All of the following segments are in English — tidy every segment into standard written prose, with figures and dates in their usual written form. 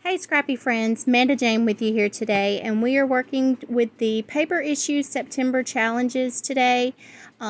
Hey Scrappy friends, MandaJane with you here today, and we are working with the Paper Issues September challenges today.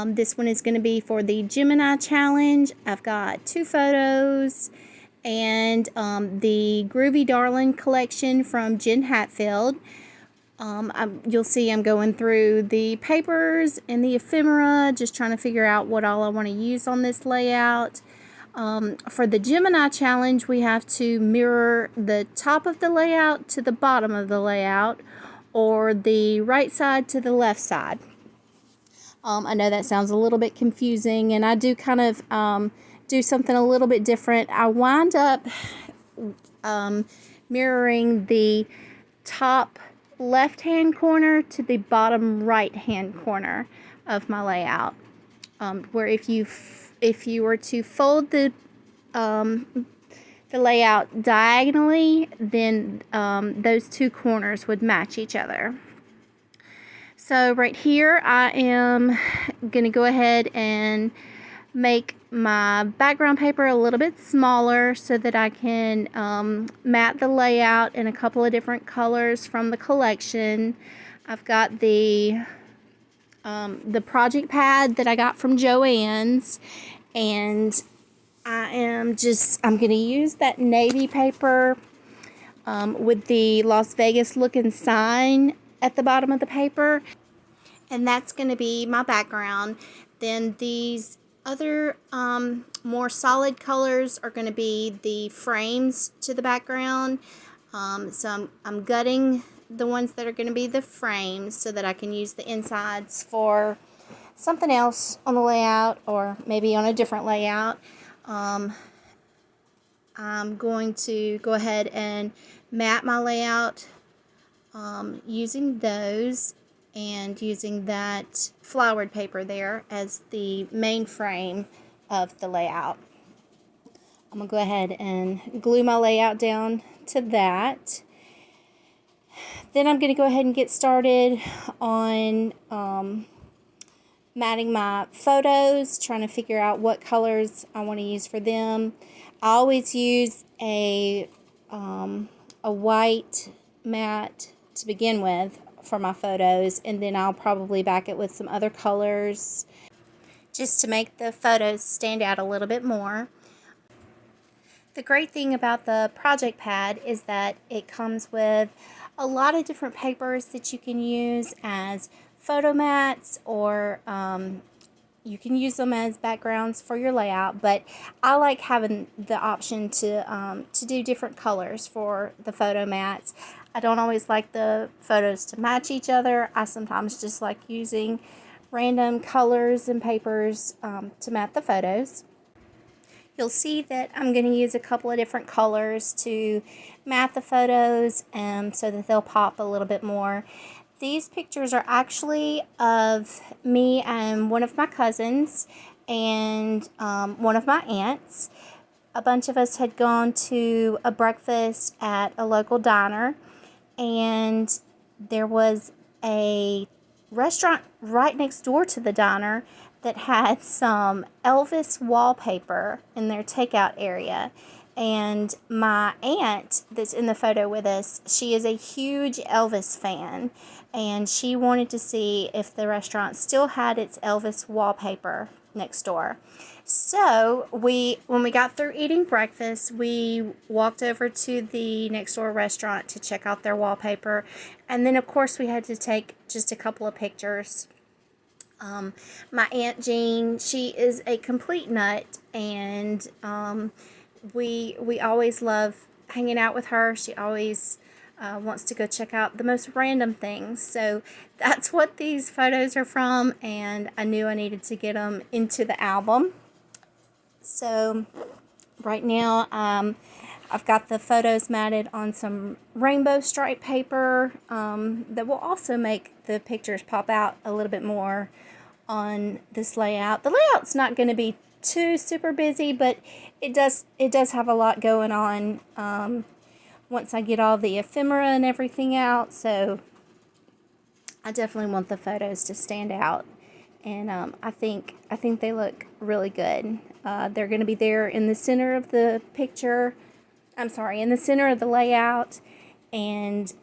This one is going to be for the Gemini challenge. I've got 2 photos and the Groovy Darlin collection from Jen Hadfield. You'll see I'm going through the papers and the ephemera, just trying to figure out what all I want to use on this layout. For the Gemini challenge, we have to mirror the top of the layout to the bottom of the layout, or the right side to the left side. I know that sounds a little bit confusing, and I do kind of do something a little bit different. I wind up mirroring the top left-hand corner to the bottom right-hand corner of my layout, where if you were to fold the layout diagonally, then those 2 corners would match each other. So right here I am going to go ahead and make my background paper a little bit smaller so that I can mat the layout in a couple of different colors from the collection. I've got the project pad that I got from Joann's, and I'm going to use that navy paper with the Las Vegas looking sign at the bottom of the paper, and that's going to be my background. Then these other more solid colors are going to be the frames to the background. So I'm gutting the ones that are going to be the frames so that I can use the insides for something else on the layout, or maybe on a different layout. I'm going to go ahead and mat my layout using those, and using that flowered paper there as the main frame of the layout. I'm going to go ahead and glue my layout down to that. Then I'm going to go ahead and get started on matting my photos, trying to figure out what colors I want to use for them. I always use a white mat to begin with for my photos, and then I'll probably back it with some other colors just to make the photos stand out a little bit more. The great thing about the project pad is that it comes with a lot of different papers that you can use as photo mats, or you can use them as backgrounds for your layout, but I like having the option to do different colors for the photo mats. I don't always like the photos to match each other. I sometimes just like using random colors and papers to mat the photos. You'll see that I'm going to use a couple of different colors to mat the photos so that they'll pop a little bit more. These pictures are actually of me and one of my cousins and one of my aunts. A bunch of us had gone to a breakfast at a local diner, and there was a restaurant right next door to the diner that had some Elvis wallpaper in their takeout area. And my aunt that's in the photo with us, she is a huge Elvis fan, and she wanted to see if the restaurant still had its Elvis wallpaper next door. So when we got through eating breakfast, we walked over to the next door restaurant to check out their wallpaper, and then of course we had to take just a couple of pictures. My Aunt Jean, she is a complete nut, and we always love hanging out with her. She always wants to go check out the most random things. So that's what these photos are from, and I knew I needed to get them into the album. So right now I've got the photos matted on some rainbow stripe paper that will also make the pictures pop out a little bit more on this layout. The layout's not going to be too super busy, but it does have a lot going on once I get all the ephemera and everything out. So I definitely want the photos to stand out, and I think they look really good. They're going to be there in the center of the picture I'm sorry, in the center of the layout. And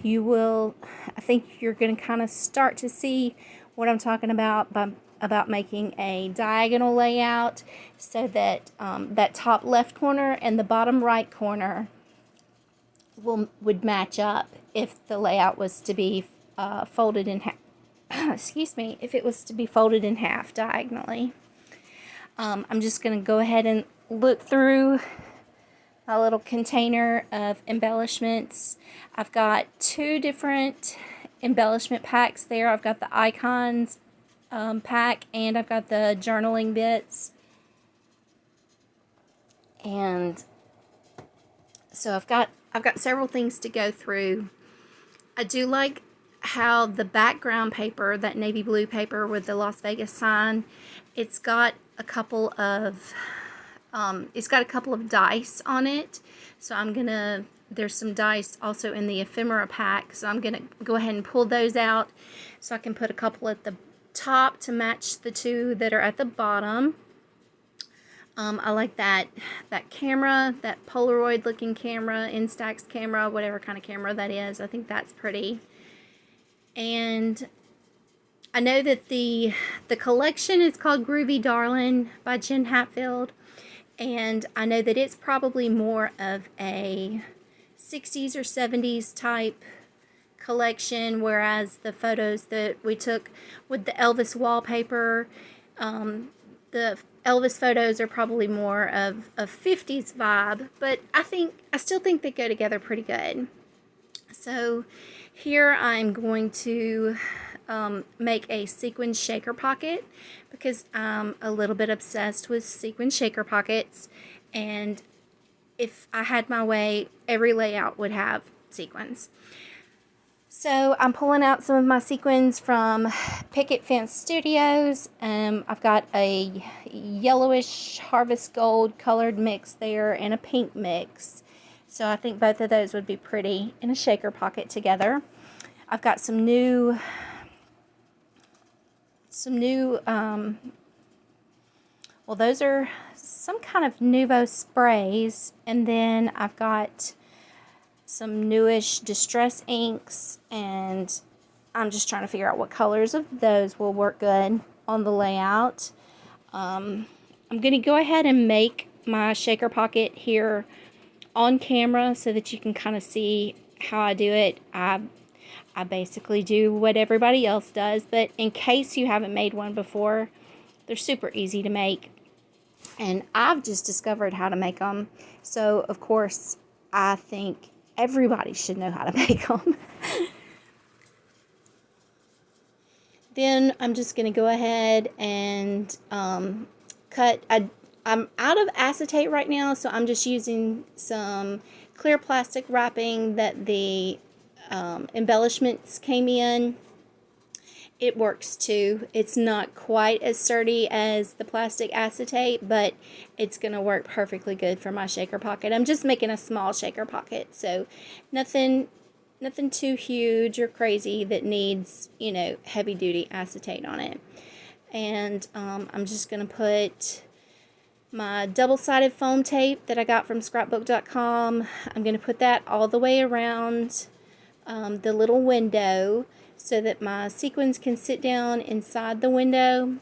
you will, I think you're going to kind of start to see what I'm talking about making a diagonal layout so that that top left corner and the bottom right corner would match up if the layout was to be folded in half. Excuse me, if it was to be folded in half diagonally. I'm just going to go ahead and look through a little container of embellishments. I've got 2 different embellishment packs there. I've got the icons pack, and I've got the journaling bits. And so I've got several things to go through. I do like how the background paper, that navy blue paper with the Las Vegas sign, it's got a couple of dice on it. So there's some dice also in the ephemera pack. So I'm gonna go ahead and pull those out so I can put a couple at the top to match the 2 that are at the bottom. I like that camera, that Polaroid looking camera, Instax camera, whatever kind of camera that is. I think that's pretty. And I know that the collection is called Groovy Darlin by Jen Hadfield. And I know that it's probably more of a 60s or 70s type collection, whereas the photos that we took with the Elvis wallpaper, the Elvis photos are probably more of a 50s vibe, but I still think they go together pretty good. So here I'm going to make a sequin shaker pocket because I'm a little bit obsessed with sequin shaker pockets, and if I had my way, every layout would have sequins. So I'm pulling out some of my sequins from Picket Fence Studios. I've got a yellowish harvest gold colored mix there and a pink mix. So I think both of those would be pretty in a shaker pocket together. I've got some new well, those are some kind of Nuvo sprays, and then I've got some newish distress inks, and I'm just trying to figure out what colors of those will work good on the layout. I'm going to go ahead and make my shaker pocket here on camera so that you can kind of see how I do it. I basically do what everybody else does, but in case you haven't made one before, they're super easy to make. And I've just discovered how to make them. So, of course, I think everybody should know how to make them. Then I'm just going to go ahead and cut. I'm out of acetate right now, so I'm just using some clear plastic wrapping that the embellishments came in. It works too. It's not quite as sturdy as the plastic acetate, but it's going to work perfectly good for my shaker pocket. I'm just making a small shaker pocket, so nothing too huge or crazy that needs, heavy duty acetate on it. And I'm just going to put my double-sided foam tape that I got from scrapbook.com. I'm going to put that all the way around the little window so that my sequins can sit down inside the window.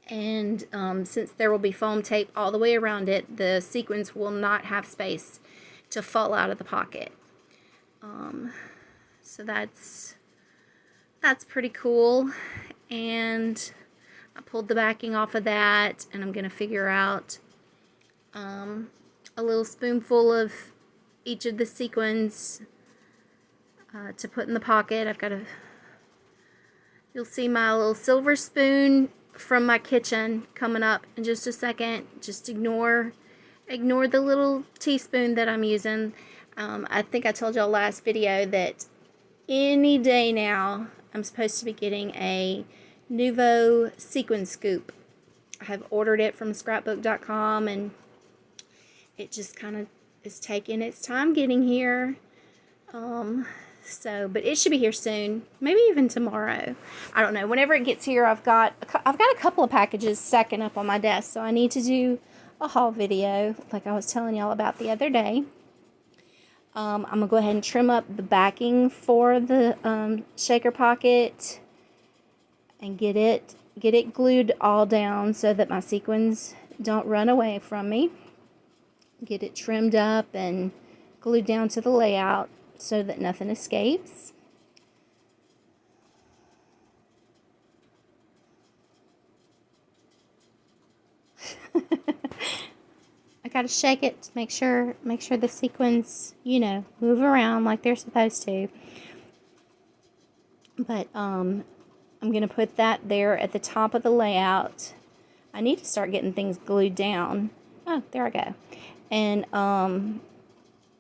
And since there will be foam tape all the way around it, the sequins will not have space to fall out of the pocket. So that's pretty cool. And I pulled the backing off of that, and I'm going to figure out a little spoonful of each of the sequins to put in the pocket. You'll see my little silver spoon from my kitchen coming up in just a second. Just ignore the little teaspoon that I'm using. I think I told y'all last video that any day now I'm supposed to be getting a Nuvo sequin scoop. I have ordered it from scrapbook.com, and it just kind of is taking its time getting here. But it should be here soon, maybe even tomorrow. I don't know. Whenever it gets here, I've got a couple of packages stacking up on my desk, so I need to do a haul video like I was telling y'all about the other day. I'm going to go ahead and trim up the backing for the shaker pocket and get it glued all down so that my sequins don't run away from me. Get it trimmed up and glued down to the layout so that nothing escapes. I gotta shake it to make sure the sequins, you know, move around like they're supposed to. But I'm gonna put that there at the top of the layout. I need to start getting things glued down. Oh, there I go. And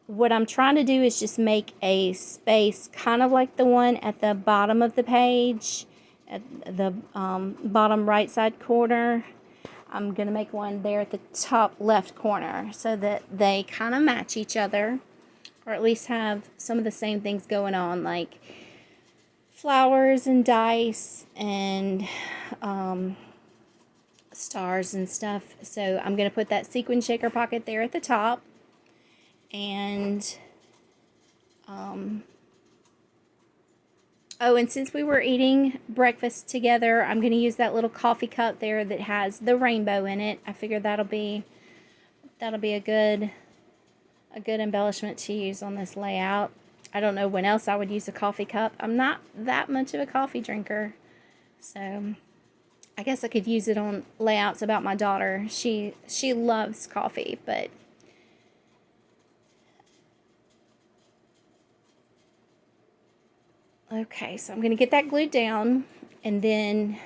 what I'm trying to do is just make a space kind of like the one at the bottom of the page, at the bottom right side corner. I'm going to make one there at the top left corner so that they kind of match each other, or at least have some of the same things going on, like flowers and dice and stars and stuff. So I'm going to put that sequin shaker pocket there at the top. And oh, and since we were eating breakfast together, I'm going to use that little coffee cup there that has the rainbow in it. I figured that'll be a good embellishment to use on this layout. I don't know when else I would use a coffee cup. I'm not that much of a coffee drinker, so I guess I could use it on layouts about my daughter. She loves coffee, but okay, so I'm going to get that glued down, and then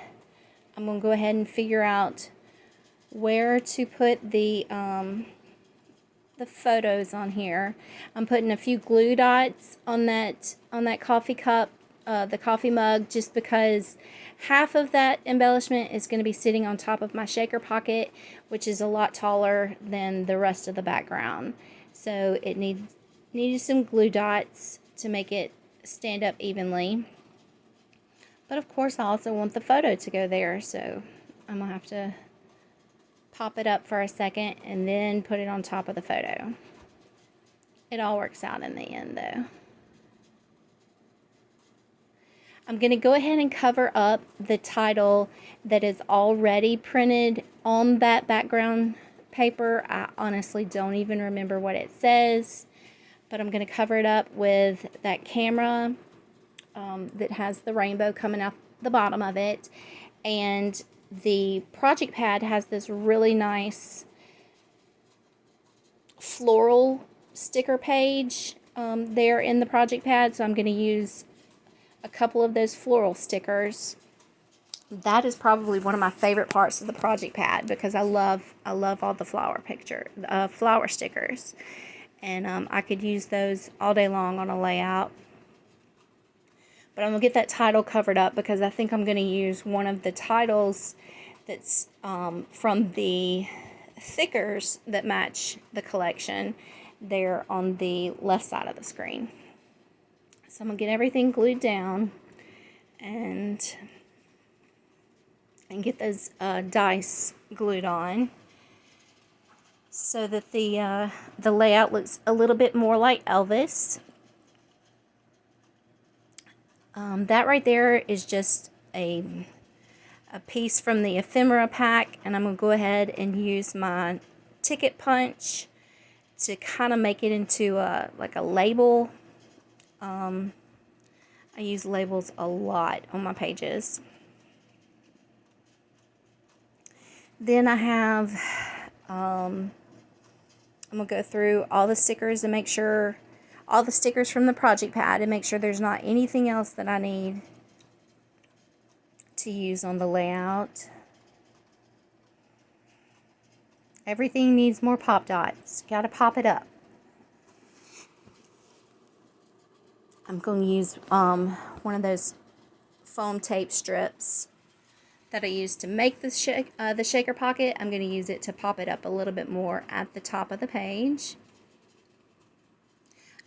I'm going to go ahead and figure out where to put the photos on here. I'm putting a few glue dots on that coffee cup, the coffee mug, just because half of that embellishment is going to be sitting on top of my shaker pocket, which is a lot taller than the rest of the background. So it needed some glue dots to make it stand up evenly. But of course I also want the photo to go there, so I'm gonna have to pop it up for a second and then put it on top of the photo. It all works out in the end though. I'm gonna go ahead and cover up the title that is already printed on that background paper. I honestly don't even remember what it says, but I'm going to cover it up with that camera that has the rainbow coming off the bottom of it. And the project pad has this really nice floral sticker page there in the project pad. So I'm going to use a couple of those floral stickers. That is probably one of my favorite parts of the project pad because I love all the flower stickers. And I could use those all day long on a layout. But I'm going to get that title covered up because I think I'm going to use one of the titles that's from the thickers that match the collection there on the left side of the screen. So I'm going to get everything glued down and get those dice glued on, so that the layout looks a little bit more like Elvis. That right there is just a piece from the ephemera pack, and I'm going to go ahead and use my ticket punch to kind of make it into like a label. I use labels a lot on my pages. Then I have I'm going to go through all the stickers and make sure, all the stickers from the project pad, and make sure there's not anything else that I need to use on the layout. Everything needs more pop dots. Got to pop it up. I'm going to use one of those foam tape strips that I used to make the shaker pocket. I'm going to use it to pop it up a little bit more at the top of the page.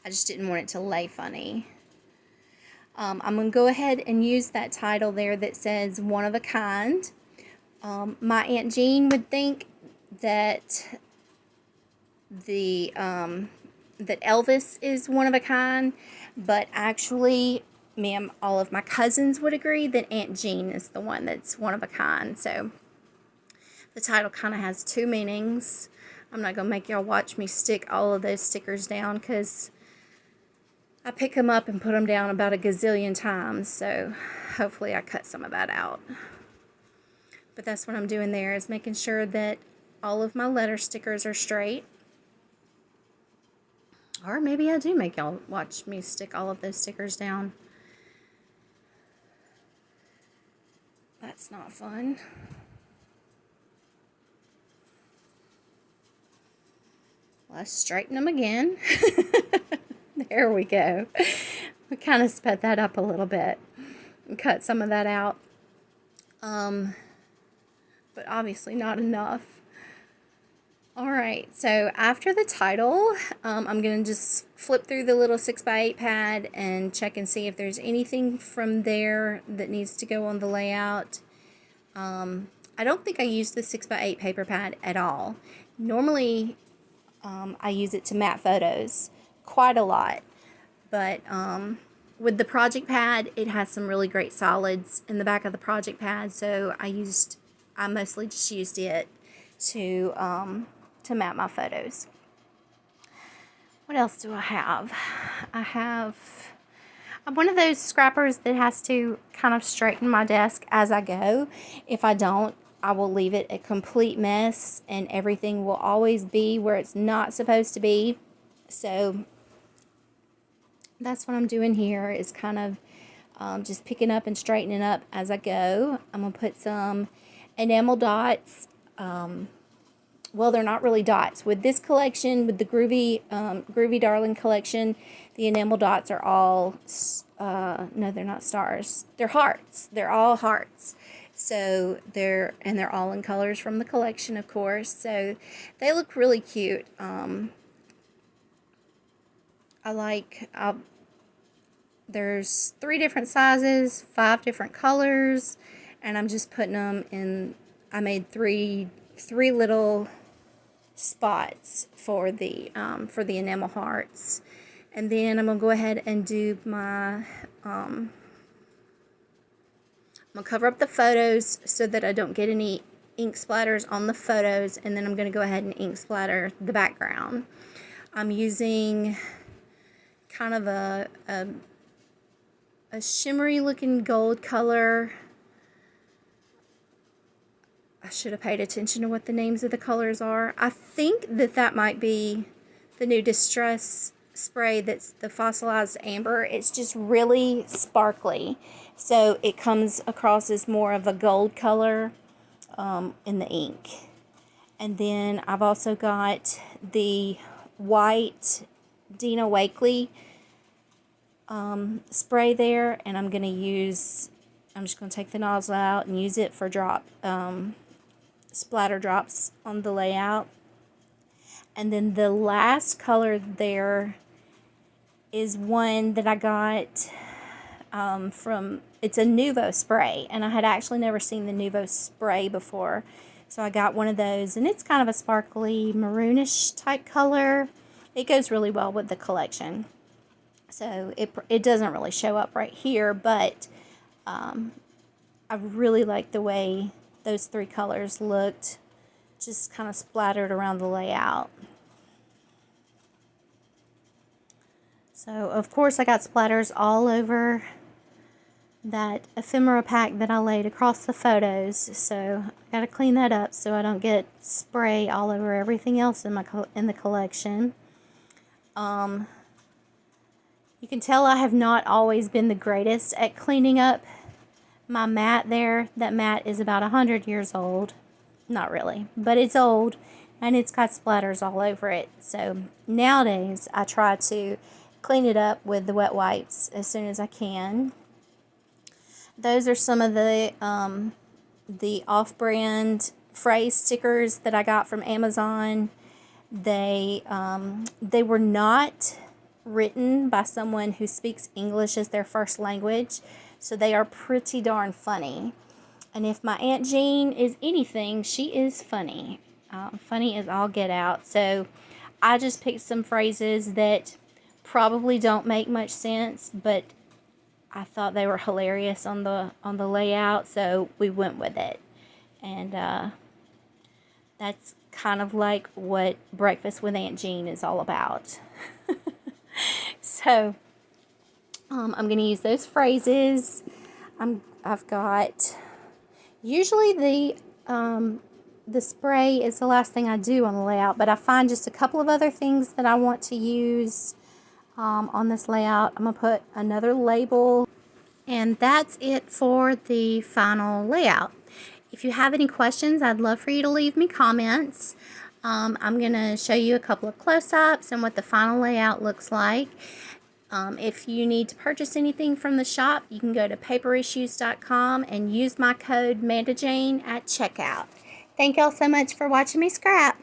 I just didn't want it to lay funny. I'm going to go ahead and use that title there that says one of a kind. My Aunt Jean would think that that Elvis is one of a kind, but actually, all of my cousins would agree that Aunt Jean is the one that's one of a kind. So the title kind of has two meanings. I'm not going to make y'all watch me stick all of those stickers down because I pick them up and put them down about a gazillion times. So hopefully I cut some of that out. But that's what I'm doing there, is making sure that all of my letter stickers are straight. Or maybe I do make y'all watch me stick all of those stickers down. That's not fun. Let's straighten them again. There we go. We kind of sped that up a little bit and cut some of that out. But obviously not enough. Alright, so after the title, I'm going to just flip through the little 6x8 pad and check and see if there's anything from there that needs to go on the layout. I don't think I use the 6x8 paper pad at all. Normally, I use it to mat photos quite a lot, but with the project pad, it has some really great solids in the back of the project pad, so I mostly just used it to mat my photos. What else do I have? I'm one of those scrappers that has to kind of straighten my desk as I go. If I don't, I will leave it a complete mess and everything will always be where it's not supposed to be. So that's what I'm doing here, is kind of just picking up and straightening up as I go. I'm going to put some enamel dots. Well, they're not really dots. With this collection, with the Groovy Darlin collection, the enamel dots are all, no, they're not stars. They're hearts. They're all hearts. So they're all in colors from the collection, of course. So they look really cute. There's 3 different sizes, 5 different colors, and I'm just putting them in. I made three little spots for the enamel hearts, and then I'm gonna go ahead and do my I'm gonna cover up the photos so that I don't get any ink splatters on the photos, and then I'm gonna go ahead and ink splatter the background. I'm using kind of a shimmery looking gold color. I should have paid attention to what the names of the colors are. I think that might be the new Distress spray, that's the fossilized amber. It's just really sparkly, so it comes across as more of a gold color in the ink. And then I've also got the white Dina Wakley spray there, and I'm just going to take the nozzle out and use it for splatter drops on the layout. And then the last color there is one that I got it's a Nuvo spray, and I had actually never seen the Nuvo spray before, so I got one of those, and it's kind of a sparkly maroonish type color. It goes really well with the collection, so it doesn't really show up right here, but I really like the way those 3 colors looked, just kind of splattered around the layout. So, of course, I got splatters all over that ephemera pack that I laid across the photos, so I got to clean that up so I don't get spray all over everything else in the collection. You can tell I have not always been the greatest at cleaning up my mat there. That mat is about 100 years old. Not really, but it's old, and it's got splatters all over it. So nowadays I try to clean it up with the wet wipes as soon as I can. Those are some of the off-brand phrase stickers that I got from Amazon. They were not written by someone who speaks English as their first language, so they are pretty darn funny. And if my Aunt Jean is anything, she is funny. funny as all get out. So I just picked some phrases that probably don't make much sense, but I thought they were hilarious on the layout, so we went with it. And that's kind of like what Breakfast with Aunt Jean is all about. So I'm going to use those phrases. I've got, usually the spray is the last thing I do on the layout, but I find just a couple of other things that I want to use on this layout. I'm going to put another label, and that's it for the final layout. If you have any questions, I'd love for you to leave me comments. I'm going to show you a couple of close-ups and what the final layout looks like. If you need to purchase anything from the shop, you can go to paperissues.com and use my code MandaJane at checkout. Thank y'all so much for watching me scrap.